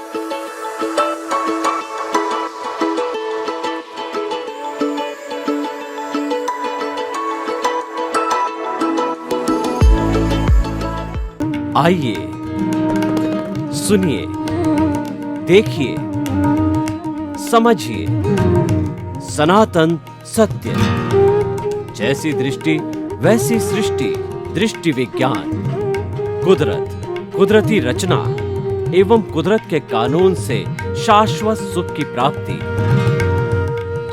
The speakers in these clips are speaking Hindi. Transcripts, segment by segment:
आइए, सुनिए, देखिए, समझिए सनातन सत्य। जैसी दृष्टि वैसी सृष्टि, दृष्टि विज्ञान। कुदरत, कुदरती रचना एवं कुदरत के कानून से शाश्वत सुख की प्राप्ति।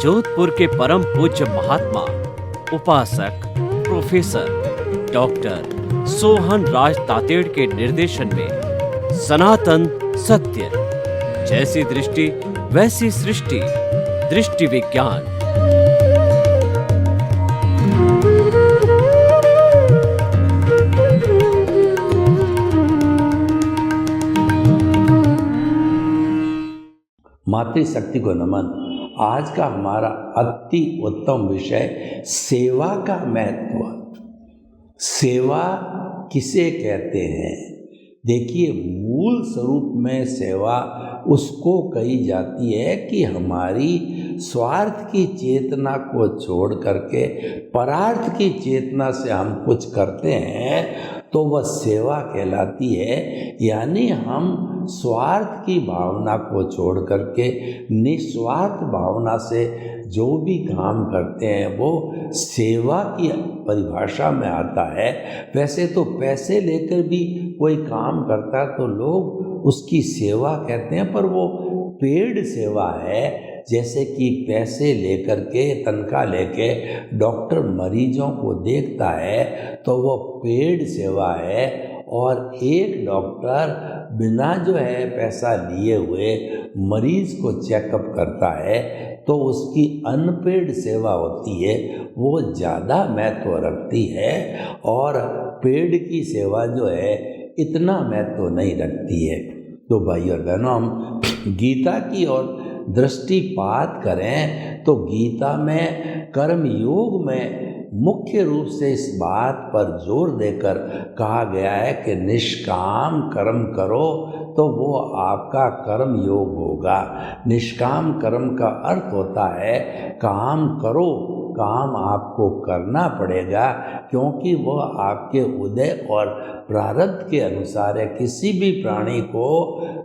जोधपुर के परम पूज्य महात्मा उपासक प्रोफेसर डॉक्टर सोहन राज तातेड़ के निर्देशन में सनातन सत्य। जैसी दृष्टि वैसी सृष्टि, दृष्टि विज्ञान। मातृशक्ति को नमन। आज का हमारा अति उत्तम विषय सेवा का महत्व। सेवा किसे कहते हैं? देखिए, मूल स्वरूप में सेवा उसको कही जाती है कि हमारी स्वार्थ की चेतना को छोड़ करके परार्थ की चेतना से हम कुछ करते हैं तो वह सेवा कहलाती है। यानी हम स्वार्थ की भावना को छोड़ करके निस्वार्थ भावना से जो भी काम करते हैं वो सेवा की परिभाषा में आता है। वैसे तो पैसे लेकर भी कोई काम करता है तो लोग उसकी सेवा कहते हैं, पर वो पेड सेवा है। जैसे कि पैसे लेकर के, तनख्वाह लेके डॉक्टर मरीजों को देखता है तो वो पेड सेवा है। और एक डॉक्टर बिना जो है पैसा लिए हुए मरीज को चेकअप करता है तो उसकी अनपेड सेवा होती है, वो ज़्यादा महत्व रखती है। और पेड की सेवा जो है इतना महत्व नहीं रखती है। तो भाई और बहनों, हम गीता की ओर दृष्टिपात करें तो गीता में कर्म योग में मुख्य रूप से इस बात पर जोर देकर कहा गया है कि निष्काम कर्म करो तो वो आपका कर्म योग होगा। निष्काम कर्म का अर्थ होता है काम करो, काम आपको करना पड़ेगा क्योंकि वह आपके उदय और प्रारब्ध के अनुसार है। किसी भी प्राणी को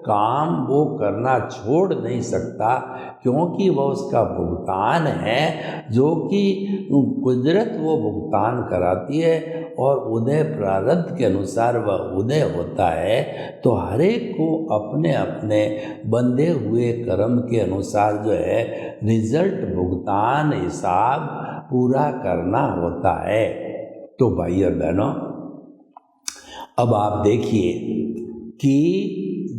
काम वो करना छोड़ नहीं सकता क्योंकि वह उसका भुगतान है, जो कि कुदरत वो भुगतान कराती है और उदय प्रारब्ध के अनुसार वह उदय होता है। तो हर एक को अपने अपने बंधे हुए कर्म के अनुसार जो है रिजल्ट, भुगतान, हिसाब पूरा करना होता है। तो भाई और बहनों, अब आप देखिए कि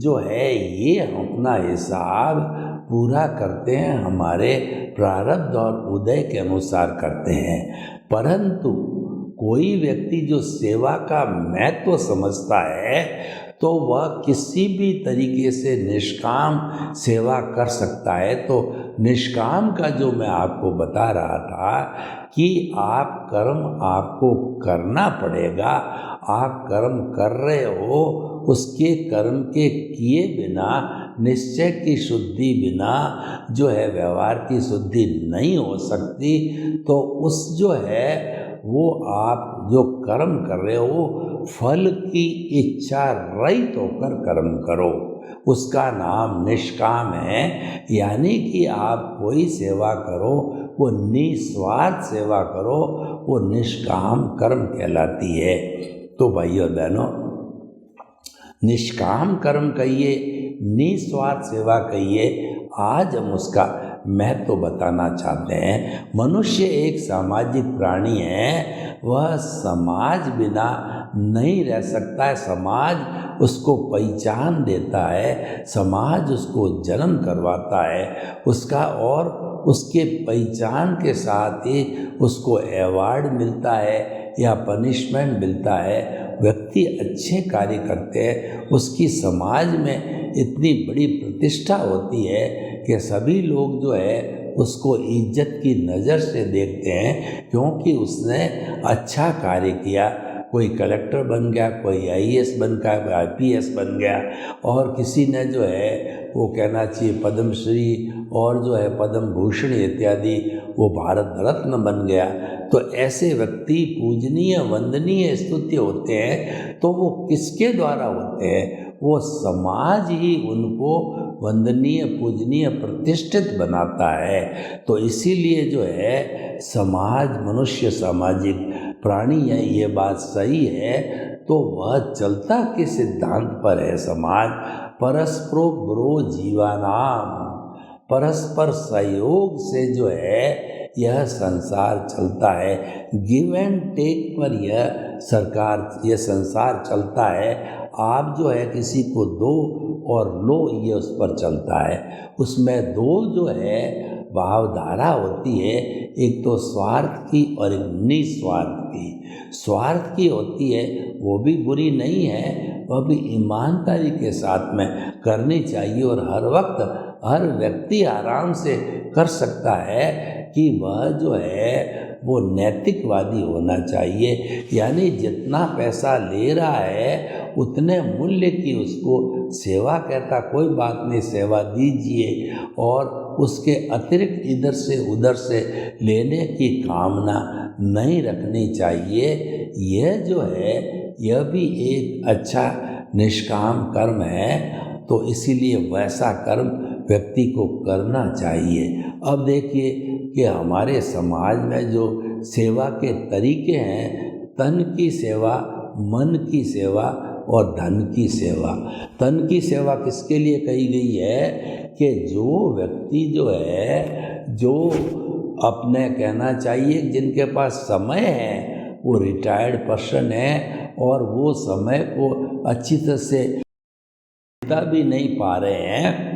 जो है ये हम अपना हिसाब पूरा करते हैं, हमारे प्रारब्ध और उदय के अनुसार करते हैं। परंतु कोई व्यक्ति जो सेवा का महत्व समझता है तो वह किसी भी तरीके से निष्काम सेवा कर सकता है। तो निष्काम का जो मैं आपको बता रहा था कि आप कर्म आपको करना पड़ेगा, आप कर्म कर रहे हो, उसके कर्म के किए बिना, निश्चय की शुद्धि बिना जो है व्यवहार की शुद्धि नहीं हो सकती। तो उस जो है वो आप जो कर्म कर रहे हो फल की इच्छा रहित होकर कर्म करो, उसका नाम निष्काम है। यानी कि आप कोई सेवा करो वो निस्वार्थ सेवा करो, वो निष्काम कर्म कहलाती है। तो भाई और बहनों, निष्काम कर्म कहिए, निस्वार्थ सेवा कहिए, आज हम उसका महत्व बताना चाहते हैं। मनुष्य एक सामाजिक प्राणी है, वह समाज बिना नहीं रह सकता है। समाज उसको पहचान देता है, समाज उसको जन्म करवाता है उसका, और उसके पहचान के साथ ही उसको अवार्ड मिलता है या पनिशमेंट मिलता है। व्यक्ति अच्छे कार्य करते हैं, उसकी समाज में इतनी बड़ी प्रतिष्ठा होती है कि सभी लोग जो है उसको इज्जत की नज़र से देखते हैं क्योंकि उसने अच्छा कार्य किया। कोई कलेक्टर बन गया, कोई आईएएस बन गया, कोई आईपीएस बन गया, और किसी ने जो है वो कहना चाहिए पद्मश्री और जो है पद्म भूषण इत्यादि वो भारत रत्न बन गया। तो ऐसे व्यक्ति पूजनीय वंदनीय स्तुत्य होते हैं, तो वो किसके द्वारा होते हैं? वो समाज ही उनको वंदनीय पूजनीय प्रतिष्ठित बनाता है। तो इसीलिए जो है समाज, मनुष्य सामाजिक प्राणी है, ये बात सही है। तो वह चलता किस सिद्धांत पर है समाज? परस्परो गुरो जीवानाम, परस्पर सहयोग से जो है यह संसार चलता है। गिव एंड टेक पर यह संसार चलता है। आप जो है किसी को दो और लो, ये उस पर चलता है। उसमें दो जो है भावधारा होती है, एक तो स्वार्थ की और एक निस्वार्थ की। स्वार्थ की होती है वो भी बुरी नहीं है, वह भी ईमानदारी के साथ में करनी चाहिए, और हर वक्त हर व्यक्ति आराम से कर सकता है कि वह जो है वो नैतिकवादी होना चाहिए। यानी जितना पैसा ले रहा है उतने मूल्य की उसको सेवा कहता, कोई बात नहीं, सेवा दीजिए, और उसके अतिरिक्त इधर से उधर से लेने की कामना नहीं रखनी चाहिए। यह जो है यह भी एक अच्छा निष्काम कर्म है। तो इसीलिए वैसा कर्म व्यक्ति को करना चाहिए। अब देखिए कि हमारे समाज में जो सेवा के तरीके हैं, तन की सेवा, मन की सेवा और धन की सेवा। तन की सेवा किसके लिए कही गई है? कि जो व्यक्ति जो है, जो अपने कहना चाहिए जिनके पास समय है, वो रिटायर्ड पर्सन है और वो समय को अच्छी तरह से भी नहीं पा रहे हैं,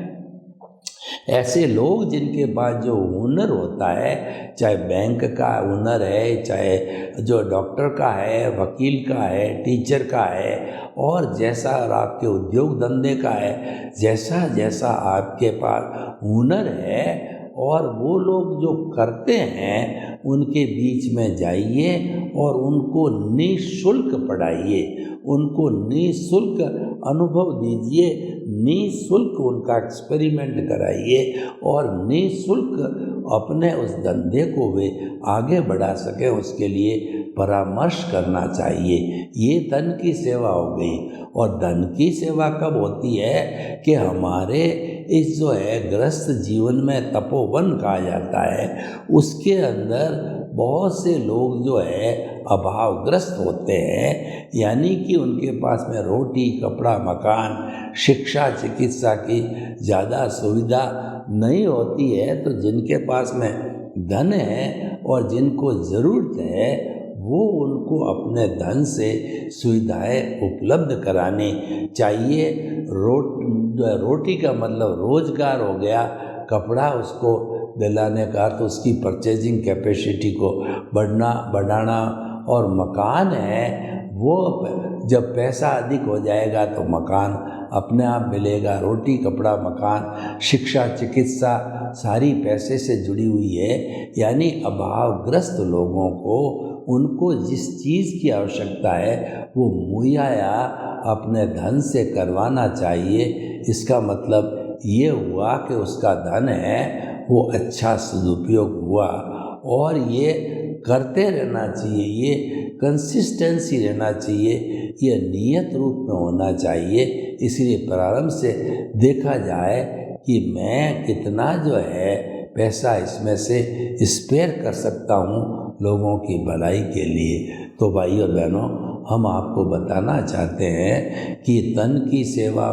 ऐसे लोग जिनके पास जो हुनर होता है, चाहे बैंक का हुनर है, चाहे जो डॉक्टर का है, वकील का है, टीचर का है, और जैसा आपके उद्योग धंधे का है, जैसा जैसा आपके पास हुनर है, और वो लोग जो करते हैं उनके बीच में जाइए और उनको निःशुल्क पढ़ाइए, उनको निःशुल्क अनुभव दीजिए, निःशुल्क उनका एक्सपेरिमेंट कराइए, और निःशुल्क अपने उस धंधे को वे आगे बढ़ा सकें उसके लिए परामर्श करना चाहिए। ये धन की सेवा हो गई। और धन की सेवा कब होती है? कि हमारे इस जो है ग्रस्त जीवन में तपोवन कहा जाता है, उसके अंदर बहुत से लोग जो है अभावग्रस्त होते हैं, यानी कि उनके पास में रोटी, कपड़ा, मकान, शिक्षा, चिकित्सा की ज़्यादा सुविधा नहीं होती है। तो जिनके पास में धन है और जिनको ज़रूरत है, वो उनको अपने धन से सुविधाएं उपलब्ध करानी चाहिए। रोटी का मतलब रोजगार हो गया, कपड़ा उसको दिलाने का अर्थ उसकी परचेजिंग कैपेसिटी को बढ़ाना, और मकान है वो जब पैसा अधिक हो जाएगा तो मकान अपने आप मिलेगा। रोटी, कपड़ा, मकान, शिक्षा, चिकित्सा सारी पैसे से जुड़ी हुई है। यानी अभावग्रस्त लोगों को उनको जिस चीज़ की आवश्यकता है वो मुहैया अपने धन से करवाना चाहिए। इसका मतलब ये हुआ कि उसका धन है वो अच्छा सदुपयोग हुआ, और ये करते रहना चाहिए, ये कंसिस्टेंसी रहना चाहिए, ये नियत रूप में होना चाहिए। इसलिए प्रारंभ से देखा जाए कि मैं कितना जो है पैसा इसमें से स्पेयर कर सकता हूँ लोगों की भलाई के लिए। तो भाई और बहनों, हम आपको बताना चाहते हैं कि तन की सेवा,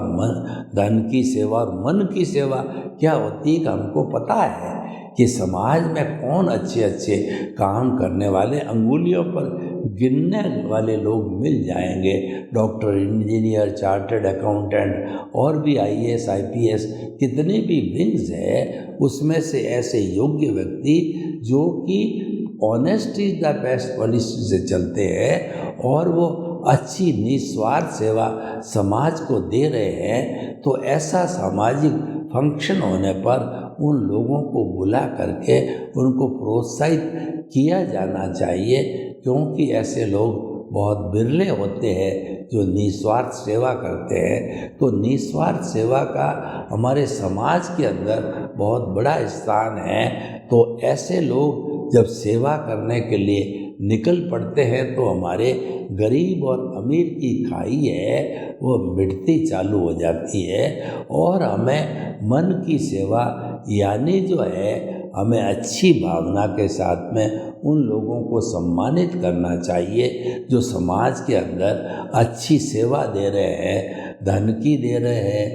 धन की सेवा और मन की सेवा क्या होती है कि हमको पता है कि समाज में कौन अच्छे अच्छे काम करने वाले, अंगुलियों पर गिनने वाले लोग मिल जाएंगे। डॉक्टर, इंजीनियर, चार्टर्ड अकाउंटेंट और भी आईएएस, आईपीएस कितने भी विंग्स है, उसमें से ऐसे योग्य व्यक्ति जो कि honest is the best policy से चलते हैं और वो अच्छी निस्वार्थ सेवा समाज को दे रहे हैं, तो ऐसा सामाजिक फंक्शन होने पर उन लोगों को बुला करके उनको प्रोत्साहित किया जाना चाहिए, क्योंकि ऐसे लोग बहुत बिरले होते हैं जो निस्वार्थ सेवा करते हैं। तो निस्वार्थ सेवा का हमारे समाज के अंदर बहुत बड़ा स्थान है। तो ऐसे लोग जब सेवा करने के लिए निकल पड़ते हैं तो हमारे गरीब और अमीर की खाई है वो मिटती चालू हो जाती है। और हमें मन की सेवा यानी जो है हमें अच्छी भावना के साथ में उन लोगों को सम्मानित करना चाहिए जो समाज के अंदर अच्छी सेवा दे रहे हैं, धन की दे रहे हैं,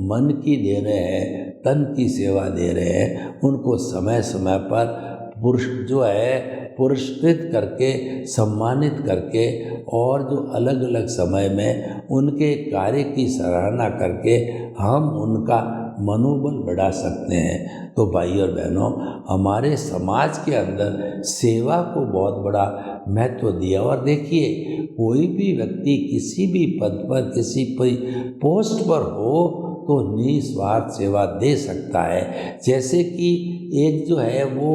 मन की दे रहे हैं, तन की सेवा दे रहे हैं। उनको समय समय पर पुरस्कृत करके, सम्मानित करके और जो अलग अलग समय में उनके कार्य की सराहना करके हम उनका मनोबल बढ़ा सकते हैं। तो भाई और बहनों, हमारे समाज के अंदर सेवा को बहुत बड़ा महत्व दिया। और देखिए, कोई भी व्यक्ति किसी भी पद पर, किसी भी पोस्ट पर हो तो निस्वार्थ सेवा दे सकता है। जैसे कि एक जो है वो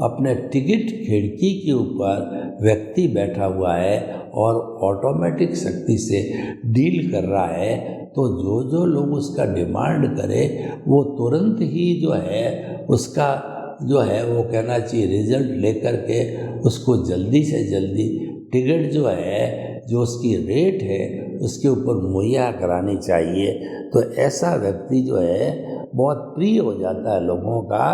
अपने टिकट खिड़की के ऊपर व्यक्ति बैठा हुआ है और ऑटोमेटिक शक्ति से डील कर रहा है, तो जो लोग उसका डिमांड करे वो तुरंत ही जो है उसका जो है वो कहना चाहिए रिजल्ट लेकर के उसको जल्दी से जल्दी टिकट जो है, जो उसकी रेट है उसके ऊपर मुहैया करानी चाहिए। तो ऐसा व्यक्ति जो है बहुत प्रिय हो जाता है लोगों का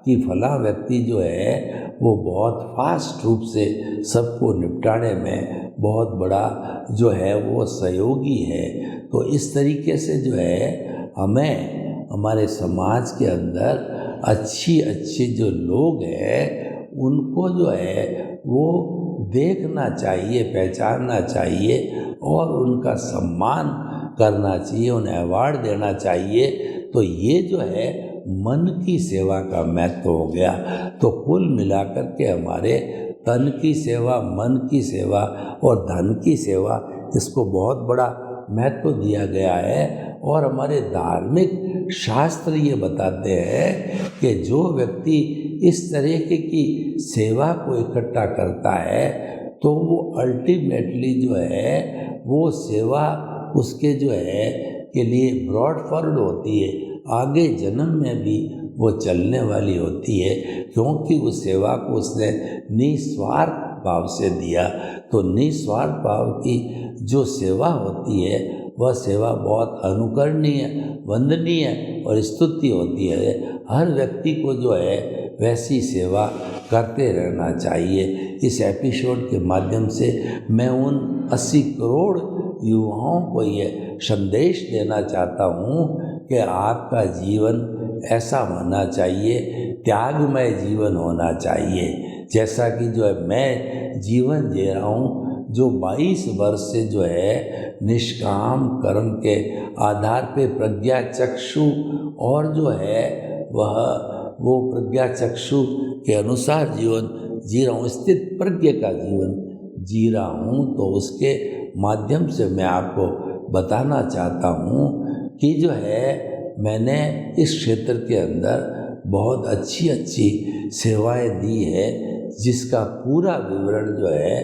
कि फला व्यक्ति जो है वो बहुत फास्ट रूप से सबको निपटाने में बहुत बड़ा जो है वो सहयोगी है। तो इस तरीके से जो है हमें हमारे समाज के अंदर अच्छी जो लोग हैं उनको जो है वो देखना चाहिए, पहचानना चाहिए और उनका सम्मान करना चाहिए, उन्हें अवार्ड देना चाहिए। तो ये जो है मन की सेवा का महत्व हो गया। तो कुल मिलाकर के हमारे तन की सेवा, मन की सेवा और धन की सेवा, इसको बहुत बड़ा महत्व दिया गया है। और हमारे धार्मिक शास्त्र ये बताते हैं कि जो व्यक्ति इस तरह की सेवा को इकट्ठा करता है तो वो अल्टीमेटली जो है वो सेवा उसके जो है के लिए ब्रॉड फॉरवर्ड होती है, आगे जन्म में भी वो चलने वाली होती है, क्योंकि उस सेवा को उसने निस्वार्थ भाव से दिया। तो निस्वार्थ भाव की जो सेवा होती है वह सेवा बहुत अनुकरणीय, वंदनीय और स्तुति होती है। हर व्यक्ति को जो है वैसी सेवा करते रहना चाहिए। इस एपिसोड के माध्यम से मैं उन 80 करोड़ युवाओं को ये संदेश देना चाहता हूँ कि आपका जीवन ऐसा होना चाहिए, त्यागमय जीवन होना चाहिए। जैसा कि जो है मैं जीवन जी रहा हूँ, जो 22 वर्ष से जो है निष्काम कर्म के आधार पे प्रज्ञा चक्षु और जो है वो प्रज्ञा चक्षु के अनुसार जीवन जी रहा हूँ, स्थित प्रज्ञ का जीवन जी रहा हूँ। तो उसके माध्यम से मैं आपको बताना चाहता हूँ कि जो है मैंने इस क्षेत्र के अंदर बहुत अच्छी सेवाएं दी है, जिसका पूरा विवरण जो है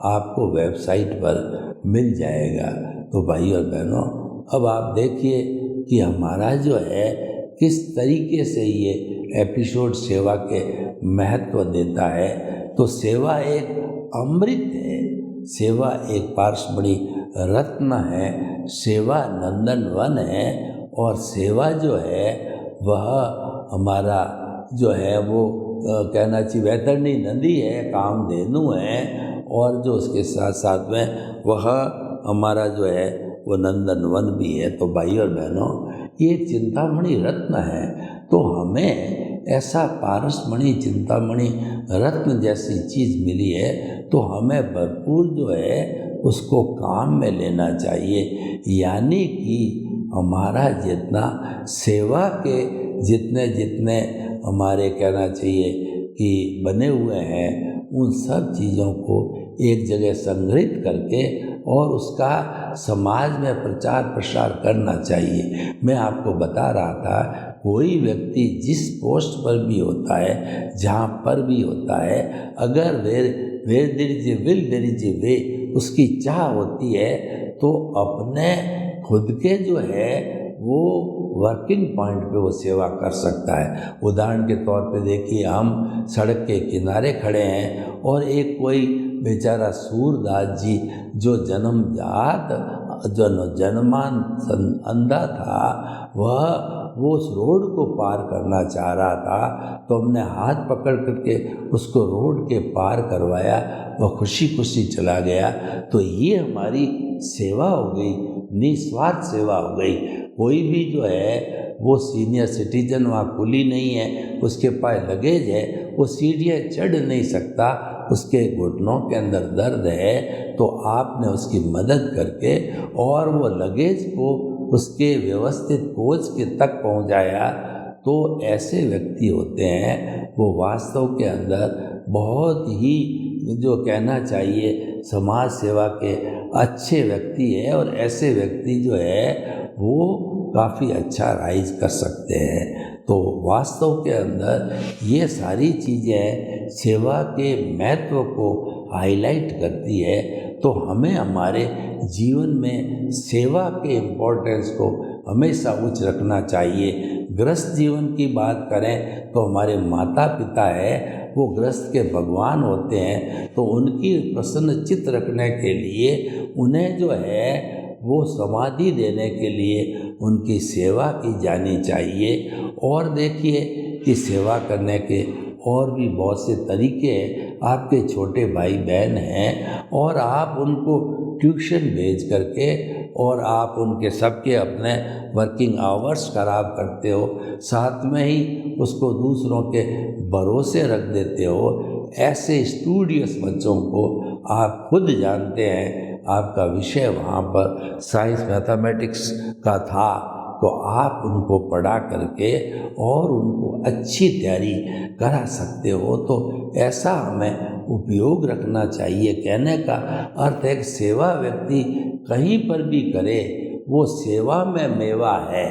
आपको वेबसाइट पर मिल जाएगा। तो भाई और बहनों, अब आप देखिए कि हमारा जो है किस तरीके से ये एपिसोड सेवा के महत्व देता है। तो सेवा एक अमृत है, सेवा एक पारसमणि रत्न है, सेवा नंदन वन है और सेवा जो है वह हमारा जो है वो कहना चाहिए वैतरणी नदी है, कामधेनु है और जो उसके साथ साथ में वह हमारा जो है वो नंदन वन भी है। तो भाई और बहनों, ये चिंतामणि रत्न है, तो हमें ऐसा पारसमणि चिंतामणि रत्न जैसी चीज़ मिली है तो हमें भरपूर जो है उसको काम में लेना चाहिए। यानी कि हमारा जितना सेवा के जितने हमारे कहना चाहिए कि बने हुए हैं, उन सब चीज़ों को एक जगह संग्रहित करके और उसका समाज में प्रचार प्रसार करना चाहिए। मैं आपको बता रहा था, कोई व्यक्ति जिस पोस्ट पर भी होता है, जहाँ पर भी होता है, अगर where there is a will there is a way, उसकी चाह होती है तो अपने खुद के जो है वो वर्किंग पॉइंट पे वो सेवा कर सकता है। उदाहरण के तौर पे देखिए, हम सड़क के किनारे खड़े हैं और एक कोई बेचारा सूरदास जी जो जन्मान अंधा था, वो उस रोड को पार करना चाह रहा था, तो हमने हाथ पकड़ करके उसको रोड के पार करवाया, वह खुशी खुशी चला गया। तो ये हमारी सेवा हो गई, निस्वार्थ सेवा हो गई। कोई भी जो है वो सीनियर सिटीजन वहाँ कुली नहीं है, उसके पास लगेज है, वो सीढ़ियाँ चढ़ नहीं सकता, उसके घुटनों के अंदर दर्द है, तो आपने उसकी मदद करके और वो लगेज को उसके व्यवस्थित कोच के तक पहुँचाया। तो ऐसे व्यक्ति होते हैं वो वास्तव के अंदर बहुत ही जो कहना चाहिए समाज सेवा के अच्छे व्यक्ति है, और ऐसे व्यक्ति जो है वो काफ़ी अच्छा राइज कर सकते हैं। तो वास्तव के अंदर ये सारी चीज़ें सेवा के महत्व को हाईलाइट करती है। तो हमें हमारे जीवन में सेवा के इम्पोर्टेंस को हमेशा उच्च रखना चाहिए। गृहस्थ जीवन की बात करें तो हमारे माता पिता है वो गृहस्थ के भगवान होते हैं, तो उनकी प्रसन्न चित्त रखने के लिए उन्हें जो है वो समाधि देने के लिए उनकी सेवा की जानी चाहिए। और देखिए कि सेवा करने के और भी बहुत से तरीके हैं। आपके छोटे भाई बहन हैं और आप उनको ट्यूशन भेज करके और आप उनके सबके अपने वर्किंग आवर्स खराब करते हो, साथ में ही उसको दूसरों के भरोसे रख देते हो। ऐसे स्टूडियस बच्चों को आप खुद जानते हैं, आपका विषय वहाँ पर साइंस मैथमेटिक्स का था, तो आप उनको पढ़ा करके और उनको अच्छी तैयारी करा सकते हो। तो ऐसा हमें उपयोग रखना चाहिए। कहने का अर्थ है कि सेवा व्यक्ति कहीं पर भी करे वो सेवा में मेवा है,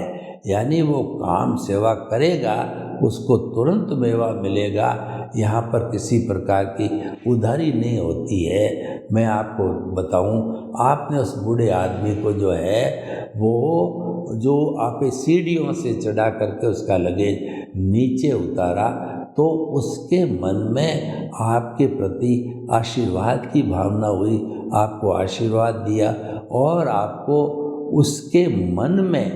यानी वो काम सेवा करेगा उसको तुरंत मेवा मिलेगा। यहाँ पर किसी प्रकार की उधारी नहीं होती है। मैं आपको बताऊं, आपने उस बूढ़े आदमी को जो है वो जो आप सीढ़ियों से चढ़ा करके उसका लगेज नीचे उतारा, तो उसके मन में आपके प्रति आशीर्वाद की भावना हुई, आपको आशीर्वाद दिया और आपको उसके मन में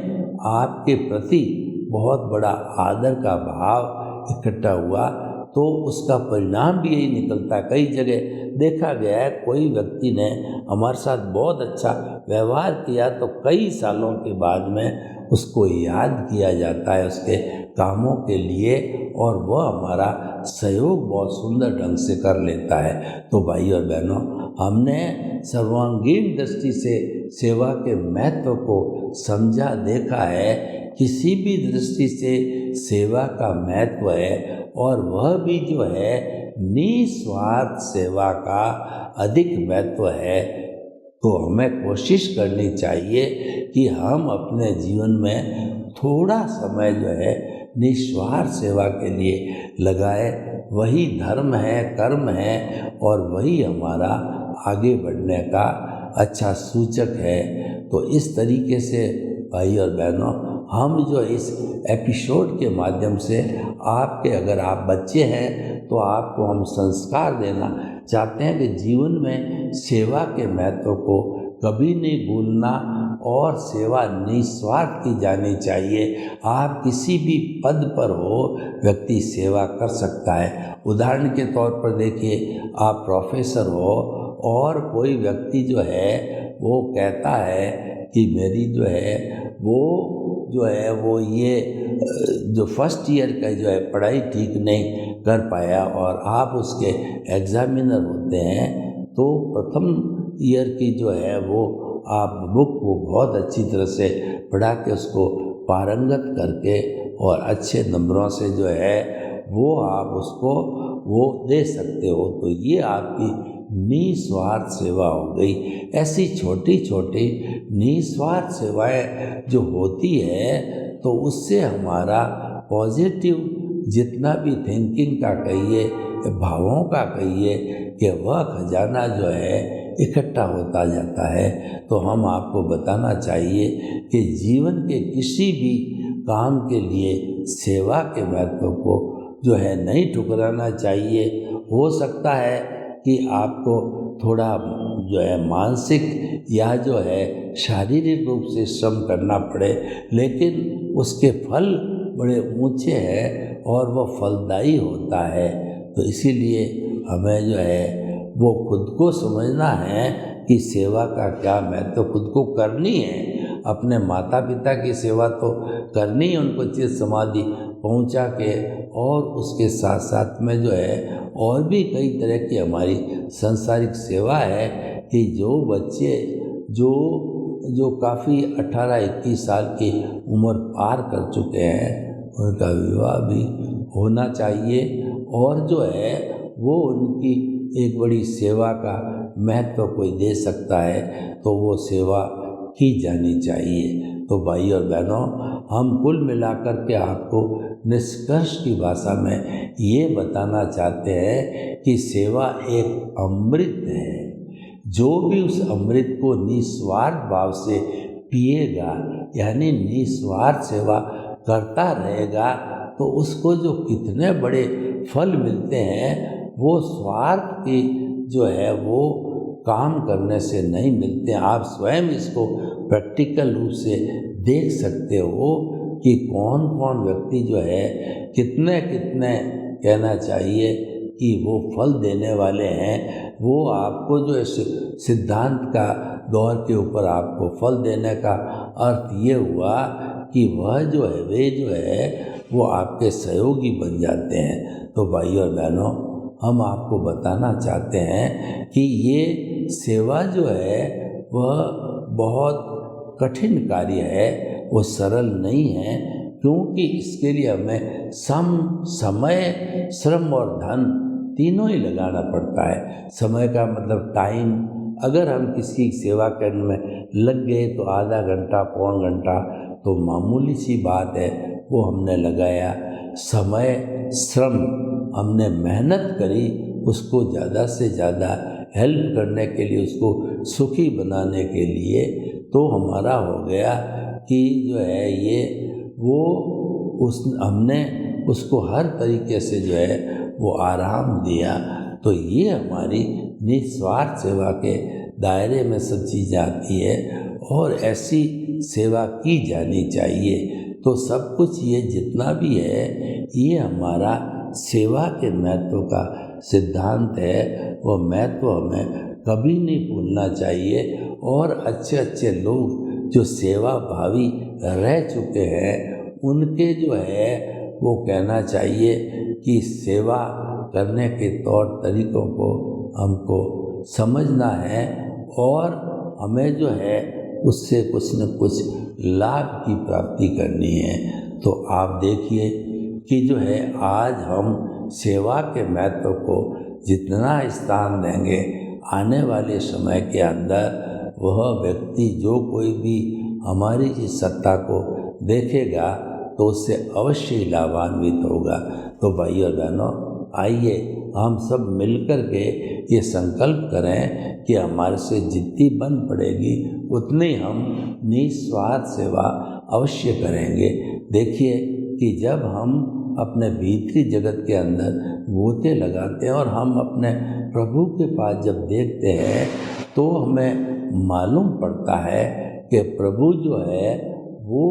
आपके प्रति बहुत बड़ा आदर का भाव इकट्ठा हुआ। तो उसका परिणाम भी यही निकलता है। कई जगह देखा गया है, कोई व्यक्ति ने हमारे साथ बहुत अच्छा व्यवहार किया तो कई सालों के बाद में उसको याद किया जाता है उसके कामों के लिए, और वह हमारा सहयोग बहुत सुंदर ढंग से कर लेता है। तो भाई और बहनों, हमने सर्वांगीण दृष्टि से सेवा के महत्व को समझा, देखा है। किसी भी दृष्टि से सेवा का महत्व है, और वह भी जो है निस्वार्थ सेवा का अधिक महत्व है। तो हमें कोशिश करनी चाहिए कि हम अपने जीवन में थोड़ा समय जो है निस्वार्थ सेवा के लिए लगाए। वही धर्म है, कर्म है, और वही हमारा आगे बढ़ने का अच्छा सूचक है। तो इस तरीके से भाई और बहनों, हम जो इस एपिसोड के माध्यम से आपके, अगर आप बच्चे हैं तो आपको हम संस्कार देना चाहते हैं कि जीवन में सेवा के महत्व को कभी नहीं भूलना, और सेवा निस्वार्थ की जानी चाहिए। आप किसी भी पद पर हो, व्यक्ति सेवा कर सकता है। उदाहरण के तौर पर देखिए, आप प्रोफेसर हो और कोई व्यक्ति जो है वो कहता है कि मेरी जो है वो ये जो फर्स्ट ईयर का जो है पढ़ाई ठीक नहीं कर पाया, और आप उसके एग्जामिनर होते हैं, तो प्रथम ईयर की जो है वो आप बुक को बहुत अच्छी तरह से पढ़ा के उसको पारंगत करके और अच्छे नंबरों से जो है वो आप उसको वो दे सकते हो। तो ये आपकी निस्वार्थ सेवा हो गई। ऐसी छोटी छोटी निस्वार्थ सेवाएं जो होती है, तो उससे हमारा पॉजिटिव जितना भी थिंकिंग का कहिए, भावों का कहिए, कि वह खजाना जो है इकट्ठा होता जाता है। तो हम आपको बताना चाहिए कि जीवन के किसी भी काम के लिए सेवा के महत्व को जो है नहीं ठुकराना चाहिए। हो सकता है कि आपको थोड़ा जो है मानसिक या जो है शारीरिक रूप से श्रम करना पड़े, लेकिन उसके फल बड़े ऊंचे हैं और वह फलदायी होता है। तो इसीलिए हमें जो है वो खुद को समझना है कि सेवा का क्या महत्व खुद को करनी है। अपने माता पिता की सेवा तो करनी है, उनको चित समाधि पहुंचा के, और उसके साथ साथ में जो है और भी कई तरह की हमारी सांसारिक सेवा है कि जो बच्चे जो काफ़ी 18-21 साल की उम्र पार कर चुके हैं उनका विवाह भी होना चाहिए, और जो है वो उनकी एक बड़ी सेवा का महत्व कोई दे सकता है तो वो सेवा की जानी चाहिए। तो भाई और बहनों, हम कुल मिलाकर के आपको निष्कर्ष की भाषा में ये बताना चाहते हैं कि सेवा एक अमृत है। जो भी उस अमृत को निस्वार्थ भाव से पिएगा, यानी निस्वार्थ सेवा करता रहेगा, तो उसको जो कितने बड़े फल मिलते हैं वो स्वार्थ की जो है वो काम करने से नहीं मिलते। आप स्वयं इसको प्रैक्टिकल रूप से देख सकते हो कि कौन कौन व्यक्ति जो है कितने कहना चाहिए कि वो फल देने वाले हैं। वो आपको जो है सिद्धांत का दौर के ऊपर आपको फल देने का अर्थ ये हुआ कि वह जो है वे जो है वो आपके सहयोगी बन जाते हैं। तो भाई और बहनों, हम आपको बताना चाहते हैं कि ये सेवा जो है वह बहुत कठिन कार्य है, वो सरल नहीं है, क्योंकि इसके लिए हमें समय, श्रम और धन तीनों ही लगाना पड़ता है। समय का मतलब टाइम, अगर हम किसी सेवा करने में लग गए तो आधा घंटा पौन घंटा तो मामूली सी बात है, वो हमने लगाया। समय, श्रम, हमने मेहनत करी उसको ज़्यादा से ज़्यादा हेल्प करने के लिए, उसको सुखी बनाने के लिए, तो हमारा हो गया कि जो है ये वो हमने उसको हर तरीके से जो है वो आराम दिया। तो ये हमारी निस्वार्थ सेवा के दायरे में सब चीज़ें आती है और ऐसी सेवा की जानी चाहिए। तो सब कुछ ये जितना भी है ये हमारा सेवा के महत्व का सिद्धांत है। वो महत्व हमें कभी नहीं भूलना चाहिए। और अच्छे अच्छे लोग जो सेवा भावी रह चुके हैं उनके जो है वो कहना चाहिए कि सेवा करने के तौर तरीक़ों को हमको समझना है और हमें जो है उससे कुछ न कुछ लाभ की प्राप्ति करनी है। तो आप देखिए कि जो है आज हम सेवा के महत्व को जितना स्थान देंगे, आने वाले समय के अंदर वह व्यक्ति जो कोई भी हमारी इस सत्ता को देखेगा तो उससे अवश्य ही लाभान्वित होगा। तो भाई और बहनों, आइए हम सब मिलकर के ये संकल्प करें कि हमारे से जितनी बन पड़ेगी उतनी हम निस्वार्थ सेवा अवश्य करेंगे। देखिए कि जब हम अपने भीतरी जगत के अंदर गोते लगाते हैं और हम अपने प्रभु के पास जब देखते हैं तो हमें मालूम पड़ता है कि प्रभु जो है वो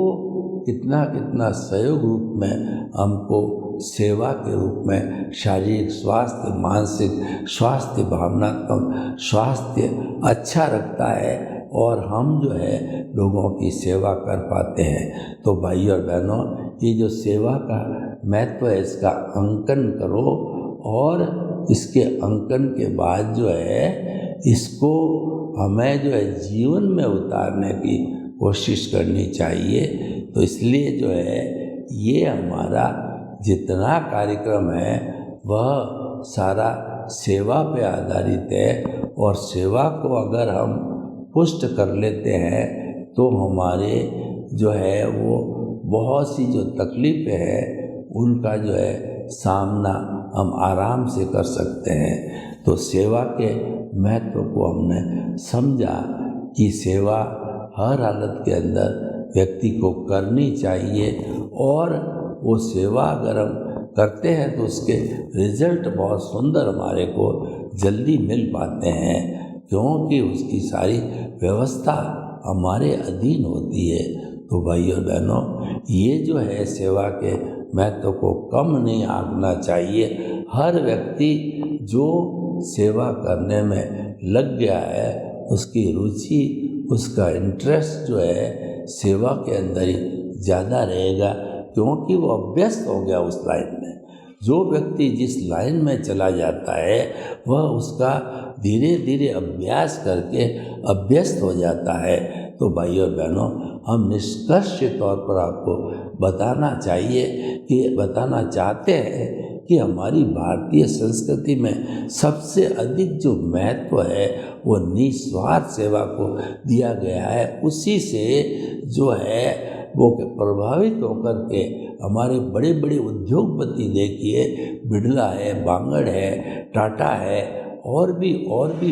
कितना सहयोग रूप में हमको सेवा के रूप में शारीरिक स्वास्थ्य, मानसिक स्वास्थ्य, भावनात्मक स्वास्थ्य अच्छा रखता है और हम जो है लोगों की सेवा कर पाते हैं। तो भाई और बहनों, ये जो सेवा का महत्व है इसका अंकन करो और इसके अंकन के बाद जो है इसको हमें जो है जीवन में उतारने की कोशिश करनी चाहिए। तो इसलिए जो है ये हमारा जितना कार्यक्रम है वह सारा सेवा पे आधारित है और सेवा को अगर हम पुष्ट कर लेते हैं तो हमारे जो है वो बहुत सी जो तकलीफ़ें हैं उनका जो है सामना हम आराम से कर सकते हैं। तो सेवा के महत्व को हमने समझा कि सेवा हर हालत के अंदर व्यक्ति को करनी चाहिए, और वो सेवा अगर हम करते हैं तो उसके रिजल्ट बहुत सुंदर हमारे को जल्दी मिल पाते हैं, क्योंकि उसकी सारी व्यवस्था हमारे अधीन होती है। तो भाइयों बहनों, ये जो है सेवा के महत्व को कम नहीं आंकना चाहिए। हर व्यक्ति जो सेवा करने में लग गया है, उसकी रुचि, उसका इंटरेस्ट जो है सेवा के अंदर ही ज़्यादा रहेगा, क्योंकि वो अभ्यस्त हो गया उस लाइन में। जो व्यक्ति जिस लाइन में चला जाता है वह उसका धीरे धीरे अभ्यास करके अभ्यस्त हो जाता है। तो भाइयों बहनों, हम निष्कर्ष के तौर पर आपको बताना चाहते हैं कि हमारी भारतीय संस्कृति में सबसे अधिक जो महत्व है वो निस्वार्थ सेवा को दिया गया है। उसी से जो है वो प्रभावित होकर के हमारे बड़े बड़े उद्योगपति देखिए, बिड़ला है, बांगड़ है, टाटा है, और भी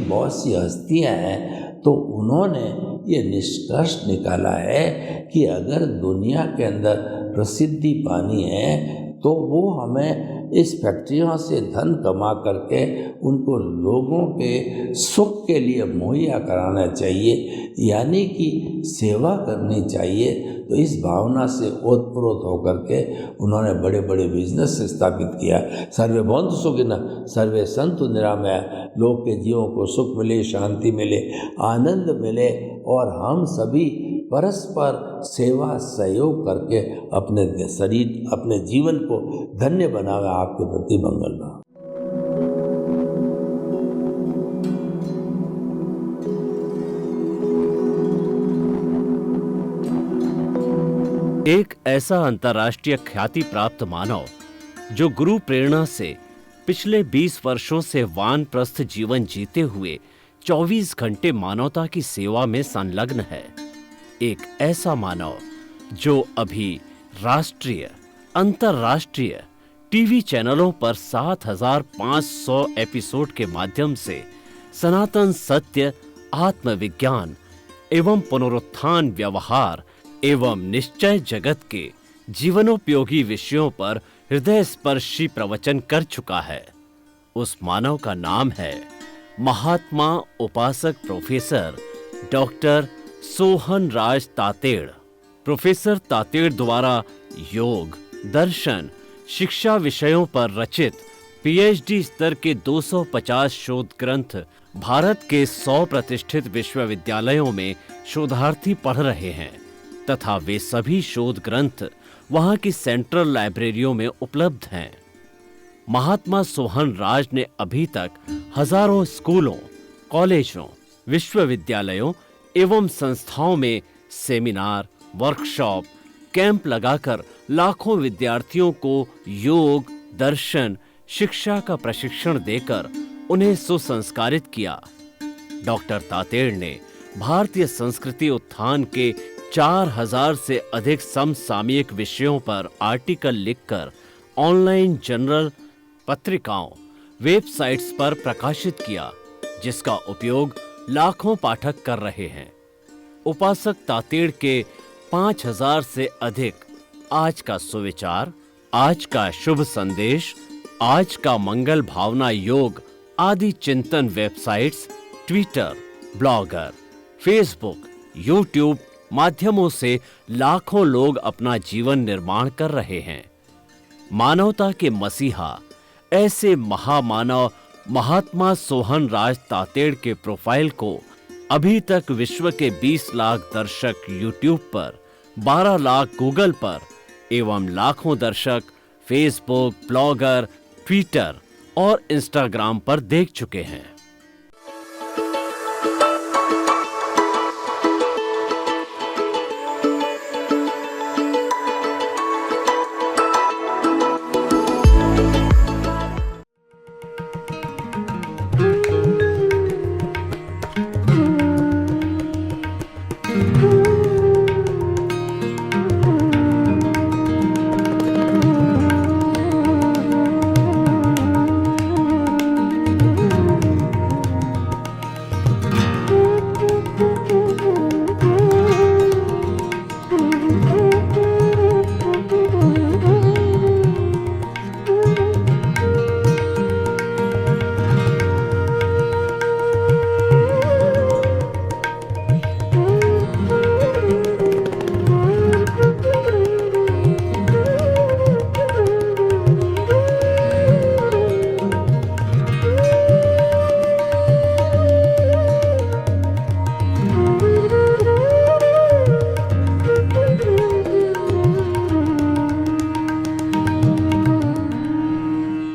बहुत सी हस्तियां हैं। तो उन्होंने ये निष्कर्ष निकाला है कि अगर दुनिया के अंदर प्रसिद्धि पानी है तो वो हमें इस फैक्ट्रियों से धन कमा करके उनको लोगों के सुख के लिए मुहैया कराना चाहिए, यानी कि सेवा करनी चाहिए। तो इस भावना से ओतप्रोत होकर के उन्होंने बड़े बड़े बिजनेस स्थापित किया। सर्वे भवन्तु सुखिनः सर्वे सन्तु निरामयाः, लोग के जीवों को सुख मिले, शांति मिले, आनंद मिले, और हम सभी परस्पर सेवा सहयोग करके अपने शरीर, अपने जीवन को धन्य बनावे। आपके प्रति मंगल भाव। एक ऐसा अंतर्राष्ट्रीय ख्याति प्राप्त मानव जो गुरु प्रेरणा से पिछले 20 वर्षों से वानप्रस्थ जीवन जीते हुए 24 घंटे मानवता की सेवा में संलग्न है। एक ऐसा मानव जो अभी राष्ट्रीय, अंतर्राष्ट्रीय टीवी चैनलों पर 7,500 एपिसोड के माध्यम से सनातन सत्य, आत्मविज्ञान एवं पुनरुत्थान व्यवहार एवं निश्चय जगत के जीवनोपयोगी विषयों पर हृदय स्पर्शी प्रवचन कर चुका है। उस मानव का नाम है महात्मा उपासक प्रोफेसर डॉक्टर सोहन राज तातेड़। प्रोफेसर तातेड़ द्वारा योग, दर्शन, शिक्षा विषयों पर रचित पीएचडी स्तर के 250 शोध ग्रंथ भारत के 100 प्रतिष्ठित विश्वविद्यालयों में शोधार्थी पढ़ रहे हैं, तथा वे सभी शोध ग्रंथ वहां की सेंट्रल लाइब्रेरियों में उपलब्ध हैं। महात्मा सोहन राज ने अभी तक हजारों स्कूलों, कॉलेजों, विश्वविद्यालयों एवं संस्थाओं में सेमिनार, वर्कशॉप, कैंप लगाकर लाखों विद्यार्थियों को योग, दर्शन, शिक्षा का प्रशिक्षण देकर उन्हें सुसंस्कारित किया। डॉक्टर तातेड़ ने भारतीय संस्कृति उत्थान के 4000 से अधिक समसामयिक विषयों पर आर्टिकल लिखकर ऑनलाइन जर्नल, पत्रिकाओं, वेबसाइट्स पर प्रकाशित किया, जिसका उपयोग लाखों पाठक कर रहे हैं। उपासक तातेड़ के 5000 से अधिक आज का सुविचार, आज का शुभ संदेश, आज का मंगल भावना योग आदि चिंतन websites, Twitter, blogger, Facebook, YouTube माध्यमों से लाखों लोग अपना जीवन निर्माण कर रहे हैं। मानवता के मसीहा ऐसे महामानव महात्मा सोहन राज तातेड़ के प्रोफाइल को अभी तक विश्व के 20 लाख दर्शक यूट्यूब पर, 12 लाख गूगल पर एवं लाखों दर्शक फेसबुक, ब्लॉगर, ट्विटर और इंस्टाग्राम पर देख चुके हैं।